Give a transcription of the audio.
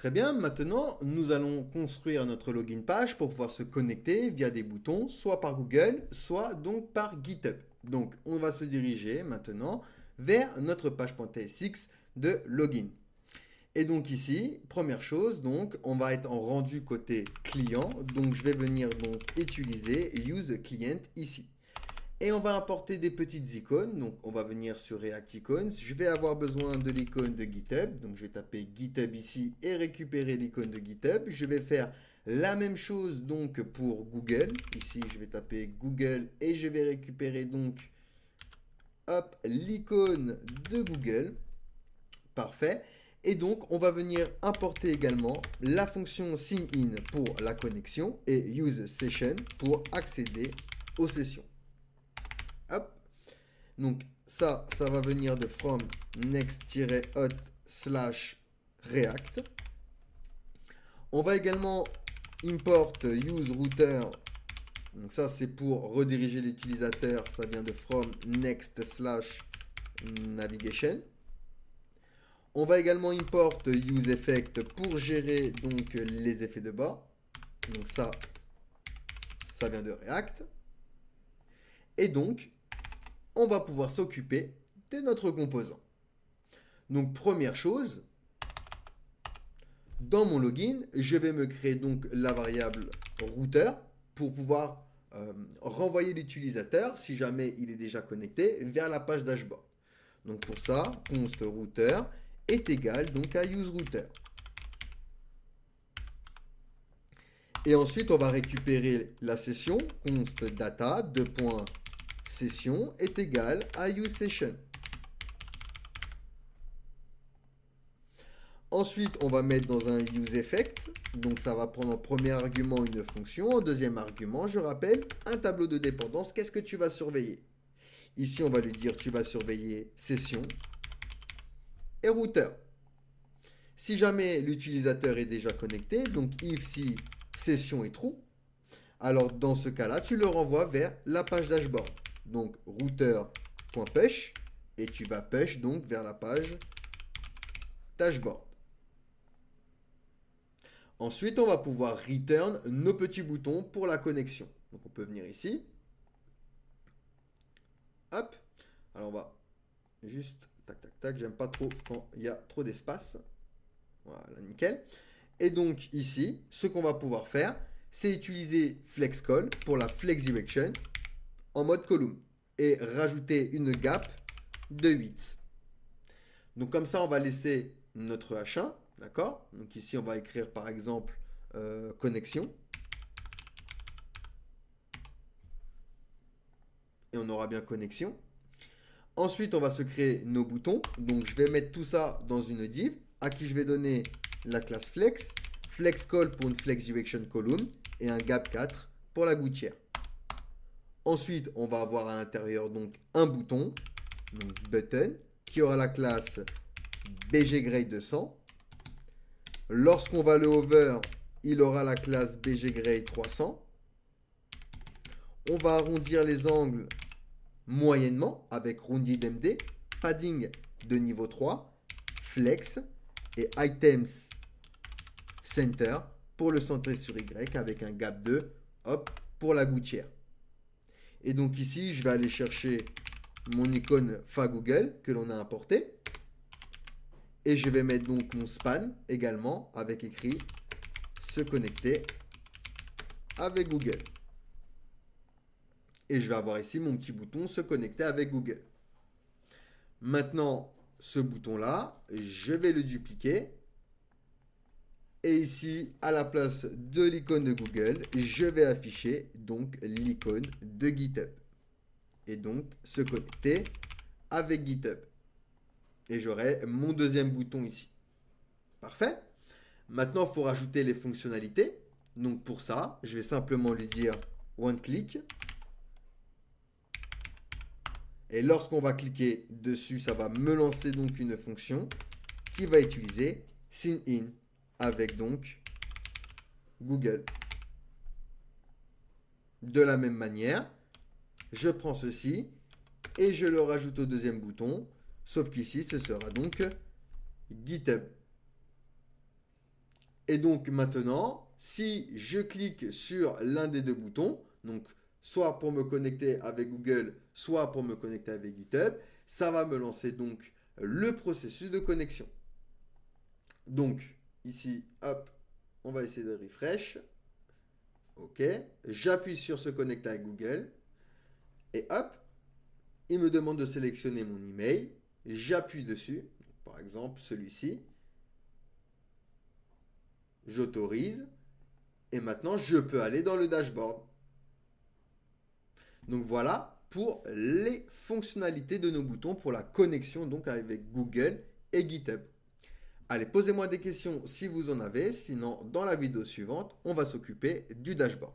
Très bien, maintenant nous allons construire notre login page pour pouvoir se connecter via des boutons, soit par Google, soit donc par GitHub. Donc on va se diriger maintenant vers notre page.tsx de login. Et donc ici, première chose, donc on va être en rendu côté client, donc je vais venir donc utiliser use client ici. Et on va importer des petites icônes. Donc, on va venir sur React Icons. Je vais avoir besoin de l'icône de GitHub. Donc, je vais taper GitHub ici et récupérer l'icône de GitHub. Je vais faire la même chose donc pour Google. Ici, je vais taper Google et je vais récupérer donc hop, l'icône de Google. Parfait. Et donc, on va venir importer également la fonction sign-in pour la connexion et use session pour accéder aux sessions. Hop. Donc ça va venir de from next-hot/react. On va également import use router. Donc ça c'est pour rediriger l'utilisateur. Ça vient de from next/navigation. On va également import use effect pour gérer donc les effets de bas. Donc ça vient de React. Et donc on va pouvoir s'occuper de notre composant. Donc, première chose, dans mon login, je vais me créer donc la variable router pour pouvoir renvoyer l'utilisateur, si jamais il est déjà connecté, vers la page dashboard. Donc, pour ça, const router est égal donc à useRouter. Et ensuite, on va récupérer la session, const data, session est égal à useSession. Ensuite, on va mettre dans un useEffect. Donc, ça va prendre en premier argument une fonction. En deuxième argument, je rappelle, un tableau de dépendance. Qu'est-ce que tu vas surveiller? Ici, on va lui dire, tu vas surveiller session et router. Si jamais l'utilisateur est déjà connecté, donc if si session est true, alors dans ce cas-là, tu le renvoies vers la page dashboard. Donc router.push et tu vas push donc vers la page dashboard. Ensuite, on va pouvoir return nos petits boutons pour la connexion. Donc on peut venir ici. Hop. Alors on va juste tac tac tac, j'aime pas trop quand il y a trop d'espace. Voilà, nickel. Et donc ici, ce qu'on va pouvoir faire, c'est utiliser FlexCall pour la Flex Direction en mode column et rajouter une gap de 8. Donc comme ça, on va laisser notre H1, d'accord? Donc ici, on va écrire par exemple connexion. Et on aura bien connexion. Ensuite, on va se créer nos boutons. Donc je vais mettre tout ça dans une div à qui je vais donner la classe flex, FlexCall pour une Flex Direction column et un gap 4 pour la gouttière. Ensuite, on va avoir à l'intérieur donc un bouton, donc button, qui aura la classe bggrade200. Lorsqu'on va le hover, il aura la classe bggrade300. On va arrondir les angles moyennement avec roundedMD, padding de niveau 3, flex et items center pour le centrer sur Y avec un gap 2, hop, pour la gouttière. Et donc ici, je vais aller chercher mon icône FAGoogle que l'on a importé. Et je vais mettre donc mon span également avec écrit se connecter avec Google. Et je vais avoir ici mon petit bouton se connecter avec Google. Maintenant, ce bouton-là, je vais le dupliquer. Et ici, à la place de l'icône de Google, je vais afficher donc l'icône de GitHub. Et donc, se connecter avec GitHub. Et j'aurai mon deuxième bouton ici. Parfait. Maintenant, il faut rajouter les fonctionnalités. Donc, pour ça, je vais simplement lui dire one-click. Et lorsqu'on va cliquer dessus, ça va me lancer donc une fonction qui va utiliser sign-in avec donc Google. De la même manière, je prends ceci et je le rajoute au deuxième bouton, sauf qu'ici, ce sera donc GitHub. Et donc maintenant, si je clique sur l'un des deux boutons, donc soit pour me connecter avec Google, soit pour me connecter avec GitHub, ça va me lancer donc le processus de connexion. Donc ici, hop, on va essayer de refresh. OK, j'appuie sur se connecter avec Google et hop, il me demande de sélectionner mon email. J'appuie dessus, par exemple celui-ci. J'autorise et maintenant je peux aller dans le dashboard. Donc voilà pour les fonctionnalités de nos boutons pour la connexion donc avec Google et GitHub. Allez, posez-moi des questions si vous en avez, sinon dans la vidéo suivante, on va s'occuper du dashboard.